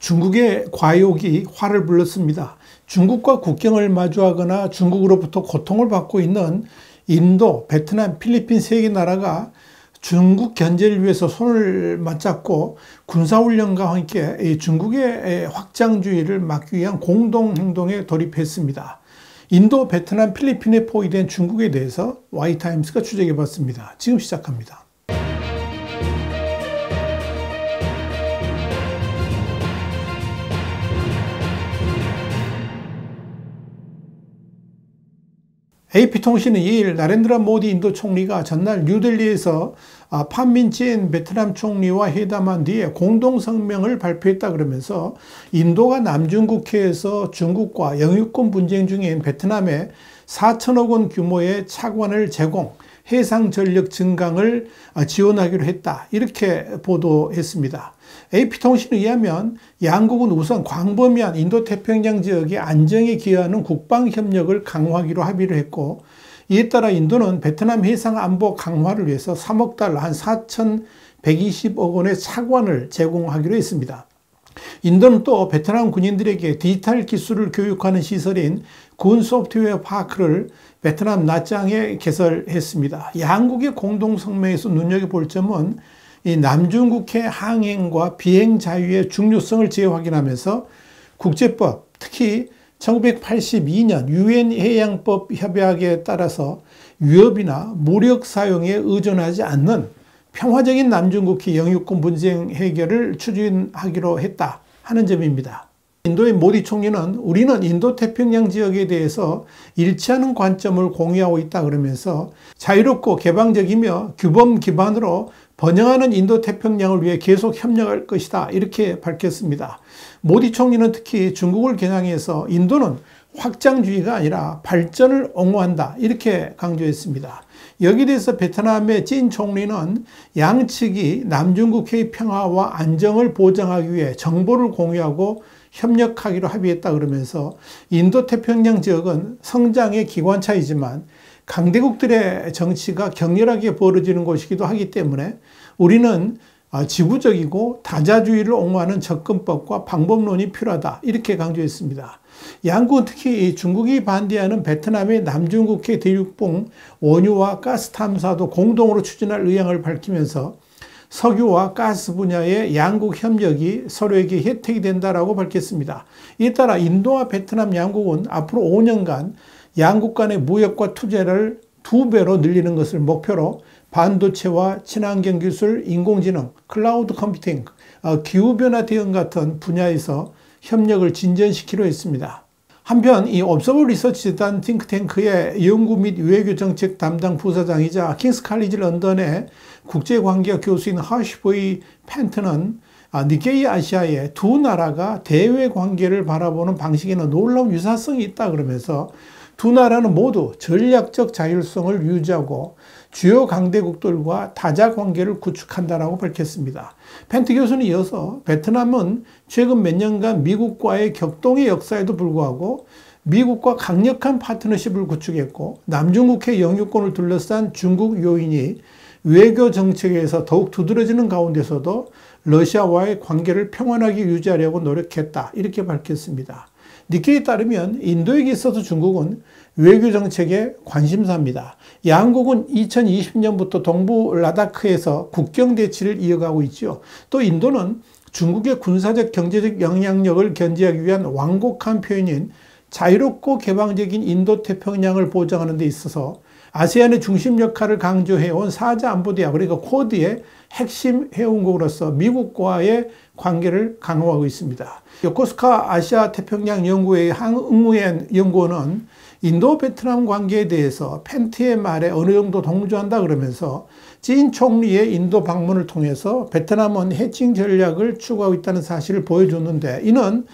중국의 과욕이 화를 불렀습니다. 중국과 국경을 마주하거나 중국으로부터 고통을 받고 있는 인도, 베트남, 필리핀 세 개 나라가 중국 견제를 위해서 손을 맞잡고 군사훈련과 함께 중국의 확장주의를 막기 위한 공동행동에 돌입했습니다. 인도, 베트남, 필리핀에 포위된 중국에 대해서 Y타임스가 추적해봤습니다. 지금 시작합니다. AP통신은 2일 나렌드라 모디 인도 총리가 전날 뉴델리에서 판민진 베트남 총리와 회담한 뒤에 공동성명을 발표했다 그러면서 인도가 남중국해에서 중국과 영유권 분쟁 중인 베트남에 4천억 원 규모의 차관을 제공, 해상전력 증강을 지원하기로 했다. 이렇게 보도했습니다. AP통신에 의하면 양국은 우선 광범위한 인도태평양 지역의 안정에 기여하는 국방협력을 강화하기로 합의를 했고, 이에 따라 인도는 베트남 해상안보 강화를 위해서 3억 달러 한 4,120억 원의 차관을 제공하기로 했습니다. 인도는 또 베트남 군인들에게 디지털 기술을 교육하는 시설인 군 소프트웨어 파크를 베트남 나짱에 개설했습니다. 양국의 공동성명에서 눈여겨볼 점은 이 남중국해 항행과 비행 자유의 중요성을 재확인하면서 국제법, 특히 1982년 유엔 해양법 협약에 따라서 위협이나 무력 사용에 의존하지 않는 평화적인 남중국해 영유권 분쟁 해결을 추진하기로 했다 하는 점입니다. 인도의 모디 총리는 우리는 인도태평양 지역에 대해서 일치하는 관점을 공유하고 있다 그러면서 자유롭고 개방적이며 규범 기반으로 번영하는 인도태평양을 위해 계속 협력할 것이다 이렇게 밝혔습니다. 모디 총리는 특히 중국을 겨냥해서 인도는 확장주의가 아니라 발전을 옹호한다 이렇게 강조했습니다. 여기에 대해서 베트남의 찐 총리는 양측이 남중국해의 평화와 안정을 보장하기 위해 정보를 공유하고 협력하기로 합의했다 그러면서 인도태평양 지역은 성장의 기관차이지만 강대국들의 정치가 격렬하게 벌어지는 곳이기도 하기 때문에 우리는 지구적이고 다자주의를 옹호하는 접근법과 방법론이 필요하다 이렇게 강조했습니다. 양국은 특히 중국이 반대하는 베트남의 남중국해 대륙봉 원유와 가스 탐사도 공동으로 추진할 의향을 밝히면서 석유와 가스 분야의 양국 협력이 서로에게 혜택이 된다라고 밝혔습니다. 이에 따라 인도와 베트남 양국은 앞으로 5년간 양국 간의 무역과 투자를 2배로 늘리는 것을 목표로 반도체와 친환경 기술, 인공지능, 클라우드 컴퓨팅, 기후변화 대응 같은 분야에서 협력을 진전시키려 했습니다. 한편 이 옵서버 리서치 재단 띵크탱크의 연구 및 외교 정책 담당 부사장이자 킹스 칼리지 런던의 국제관계학 교수인 하시보이 펜트는 니케이 아시아의 두 나라가 대외 관계를 바라보는 방식에는 놀라운 유사성이 있다 그러면서 두 나라는 모두 전략적 자율성을 유지하고 주요 강대국들과 다자 관계를 구축한다라고 밝혔습니다. 펜트 교수는 이어서 베트남은 최근 몇 년간 미국과의 격동의 역사에도 불구하고 미국과 강력한 파트너십을 구축했고 남중국해 영유권을 둘러싼 중국 요인이 외교 정책에서 더욱 두드러지는 가운데서도 러시아와의 관계를 평온하게 유지하려고 노력했다 이렇게 밝혔습니다. 니케이에 따르면 인도에게 있어서 중국은 외교 정책의 관심사입니다. 양국은 2020년부터 동부 라다크에서 국경 대치를 이어가고 있죠. 또 인도는 중국의 군사적 경제적 영향력을 견제하기 위한 완곡한 표현인 자유롭고 개방적인 인도태평양을 보장하는 데 있어서 아세안의 중심 역할을 강조해온 사자안보대화 그러니까 쿼드의 핵심 회원국으로서 미국과의 관계를 강화하고 있습니다. 요코스카 아시아 태평양 연구회의 항응우엔 연구원은 인도 베트남 관계에 대해서 펜트의 말에 어느 정도 동조한다 그러면서 찐 총리의 인도 방문을 통해서 베트남은 해칭 전략을 추구하고 있다는 사실을 보여줬는데 이는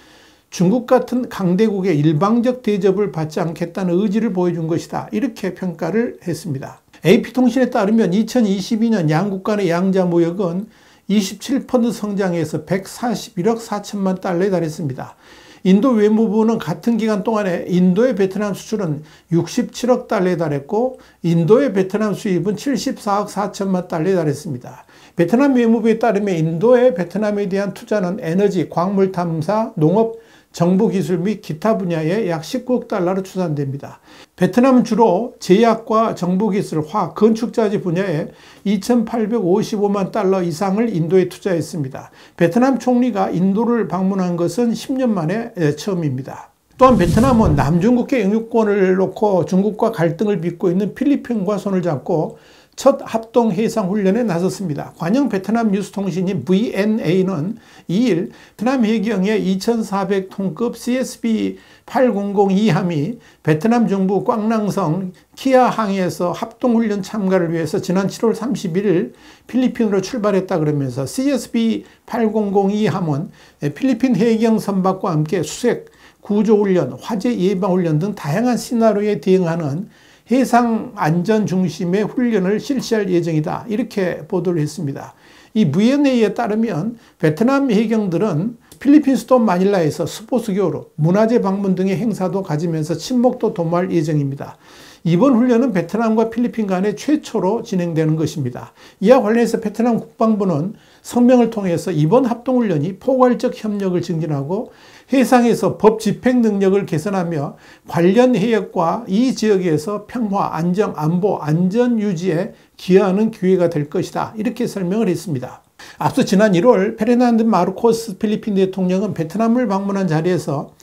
중국 같은 강대국의 일방적 대접을 받지 않겠다는 의지를 보여준 것이다 이렇게 평가를 했습니다. AP통신에 따르면 2022년 양국 간의 양자 무역은 27% 성장해서 141억 4천만 달러에 달했습니다. 인도 외무부는 같은 기간 동안에 인도의 베트남 수출은 67억 달러에 달했고 인도의 베트남 수입은 74억 4천만 달러에 달했습니다. 베트남 외무부에 따르면 인도의 베트남에 대한 투자는 에너지, 광물 탐사, 농업, 정보기술 및 기타 분야에 약 19억 달러로 추산됩니다. 베트남은 주로 제약과 정보기술, 화학, 건축자재 분야에 2,855만 달러 이상을 인도에 투자했습니다. 베트남 총리가 인도를 방문한 것은 10년 만에 처음입니다. 또한 베트남은 남중국해 영유권을 놓고 중국과 갈등을 빚고 있는 필리핀과 손을 잡고 첫 합동 해상 훈련에 나섰습니다. 관영 베트남 뉴스통신인 VNA는 2일 베트남 해경의 2,400톤급 CSB-8002함이 베트남 정부 꽝낭성 키아항에서 합동훈련 참가를 위해서 지난 7월 31일 필리핀으로 출발했다 그러면서 CSB-8002함은 필리핀 해경 선박과 함께 수색, 구조훈련, 화재 예방훈련 등 다양한 시나리오에 대응하는 해상 안전 중심의 훈련을 실시할 예정이다. 이렇게 보도를 했습니다. 이 VNA에 따르면 베트남 해경들은 필리핀 수도 마닐라에서 스포츠 교류, 문화재 방문 등의 행사도 가지면서 친목도 도모할 예정입니다. 이번 훈련은 베트남과 필리핀 간에 최초로 진행되는 것입니다. 이와 관련해서 베트남 국방부는 성명을 통해서 이번 합동훈련이 포괄적 협력을 증진하고 해상에서 법 집행 능력을 개선하며 관련 해역과 이 지역에서 평화, 안정, 안보, 안전 유지에 기여하는 기회가 될 것이다. 이렇게 설명을 했습니다. 앞서 지난 1월 페르난드 마르코스 필리핀 대통령은 베트남을 방문한 자리에서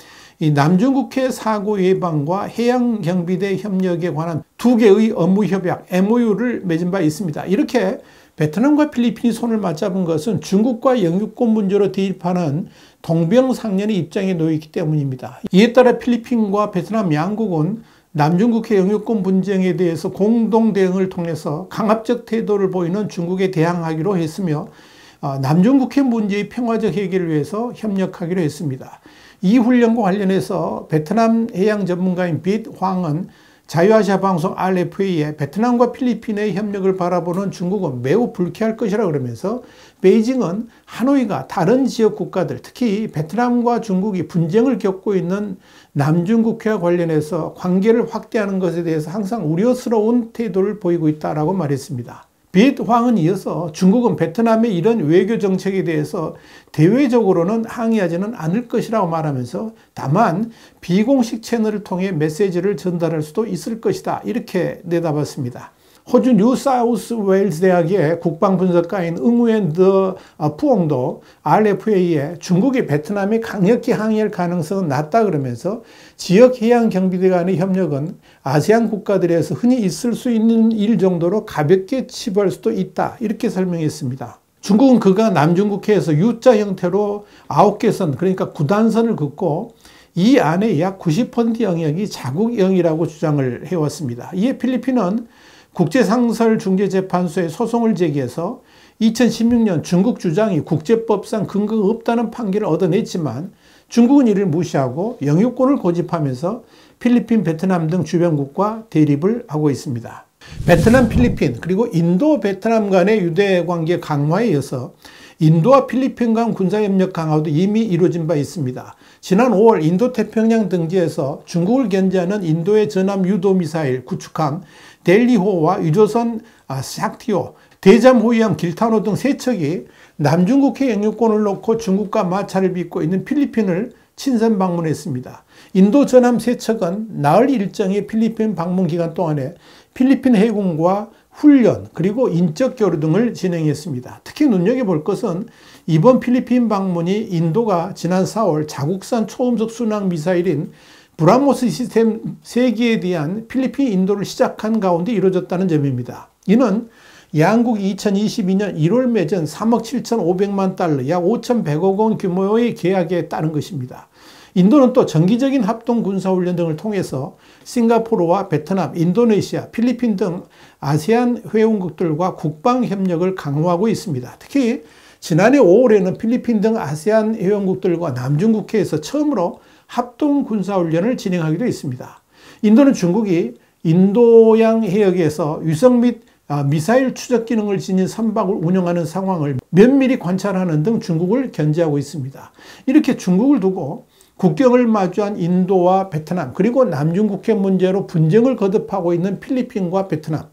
이 남중국해 사고 예방과 해양경비대 협력에 관한 2개의 업무협약 MOU를 맺은 바 있습니다. 이렇게 베트남과 필리핀이 손을 맞잡은 것은 중국과 영유권 문제로 대립하는 동병상련의 입장에 놓여 있기 때문입니다. 이에 따라 필리핀과 베트남 양국은 남중국해 영유권 분쟁에 대해서 공동 대응을 통해서 강압적 태도를 보이는 중국에 대항하기로 했으며 남중국해 문제의 평화적 해결을 위해서 협력하기로 했습니다. 이 훈련과 관련해서 베트남 해양 전문가인 빛 황은 자유아시아 방송 RFA에 베트남과 필리핀의 협력을 바라보는 중국은 매우 불쾌할 것이라 그러면서 베이징은 하노이가 다른 지역 국가들, 특히 베트남과 중국이 분쟁을 겪고 있는 남중국해와 관련해서 관계를 확대하는 것에 대해서 항상 우려스러운 태도를 보이고 있다고 말했습니다. 빛 황은 이어서 중국은 베트남의 이런 외교 정책에 대해서 대외적으로는 항의하지는 않을 것이라고 말하면서 다만 비공식 채널을 통해 메시지를 전달할 수도 있을 것이다. 이렇게 내다봤습니다. 호주 뉴사우스 웨일즈 대학의 국방분석가인 응우엔 더 푸옹도 RFA에 중국이 베트남에 강력히 항의할 가능성은 낮다 그러면서 지역 해양 경비대 간의 협력은 아세안 국가들에서 흔히 있을 수 있는 일 정도로 가볍게 치부할 수도 있다. 이렇게 설명했습니다. 중국은 그가 남중국해에서 U자 형태로 9개 선, 그러니까 9단선을 긋고 이 안에 약 90% 영역이 자국영이라고 주장을 해왔습니다. 이에 필리핀은 국제상설중재재판소에 소송을 제기해서 2016년 중국 주장이 국제법상 근거가 없다는 판결을 얻어냈지만 중국은 이를 무시하고 영유권을 고집하면서 필리핀, 베트남 등 주변국과 대립을 하고 있습니다. 베트남, 필리핀 그리고 인도, 베트남 간의 유대관계 강화에 이어서 인도와 필리핀 간 군사협력 강화도 이미 이루어진 바 있습니다. 지난 5월 인도태평양 등지에서 중국을 견제하는 인도의 전함 유도미사일 구축함 델리호와 유조선 샥티오, 대잠호위함 길타노 등 세 척이 남중국해 영유권을 놓고 중국과 마찰을 빚고 있는 필리핀을 친선 방문했습니다. 인도 전함 세 척은 나흘 일정의 필리핀 방문 기간 동안에 필리핀 해군과 훈련 그리고 인적 교류 등을 진행했습니다. 특히 눈여겨볼 것은 이번 필리핀 방문이 인도가 지난 4월 자국산 초음속 순항 미사일인 브라모스 시스템 3기에 대한 필리핀 인도를 시작한 가운데 이루어졌다는 점입니다. 이는 양국이 2022년 1월 맺은 3억 7,500만 달러, 약 5,100억 원 규모의 계약에 따른 것입니다. 인도는 또 정기적인 합동 군사훈련 등을 통해서 싱가포르와 베트남, 인도네시아, 필리핀 등 아세안 회원국들과 국방협력을 강화하고 있습니다. 특히 지난해 5월에는 필리핀 등 아세안 회원국들과 남중국해에서 처음으로 합동 군사훈련을 진행하기도 했습니다. 인도는 중국이 인도양 해역에서 위성 및 미사일 추적 기능을 지닌 선박을 운영하는 상황을 면밀히 관찰하는 등 중국을 견제하고 있습니다. 이렇게 중국을 두고 국경을 마주한 인도와 베트남 그리고 남중국해 문제로 분쟁을 거듭하고 있는 필리핀과 베트남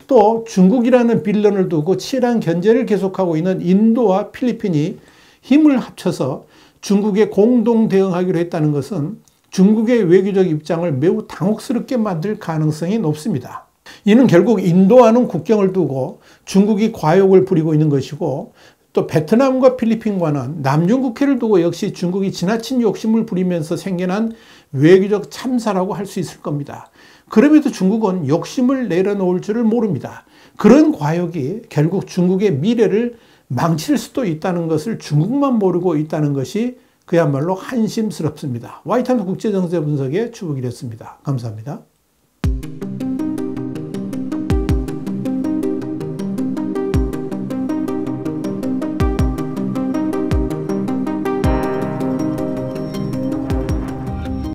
또 중국이라는 빌런을 두고 치열한 견제를 계속하고 있는 인도와 필리핀이 힘을 합쳐서 중국에 공동 대응하기로 했다는 것은 중국의 외교적 입장을 매우 당혹스럽게 만들 가능성이 높습니다. 이는 결국 인도와는 국경을 두고 중국이 과욕을 부리고 있는 것이고, 또 베트남과 필리핀과는 남중국해를 두고 역시 중국이 지나친 욕심을 부리면서 생겨난 외교적 참사라고 할 수 있을 겁니다. 그럼에도 중국은 욕심을 내려놓을 줄을 모릅니다. 그런 과욕이 결국 중국의 미래를 망칠 수도 있다는 것을 중국만 모르고 있다는 것이 그야말로 한심스럽습니다. 와이탄 국제정세 분석의 추복이었습니다. 감사합니다.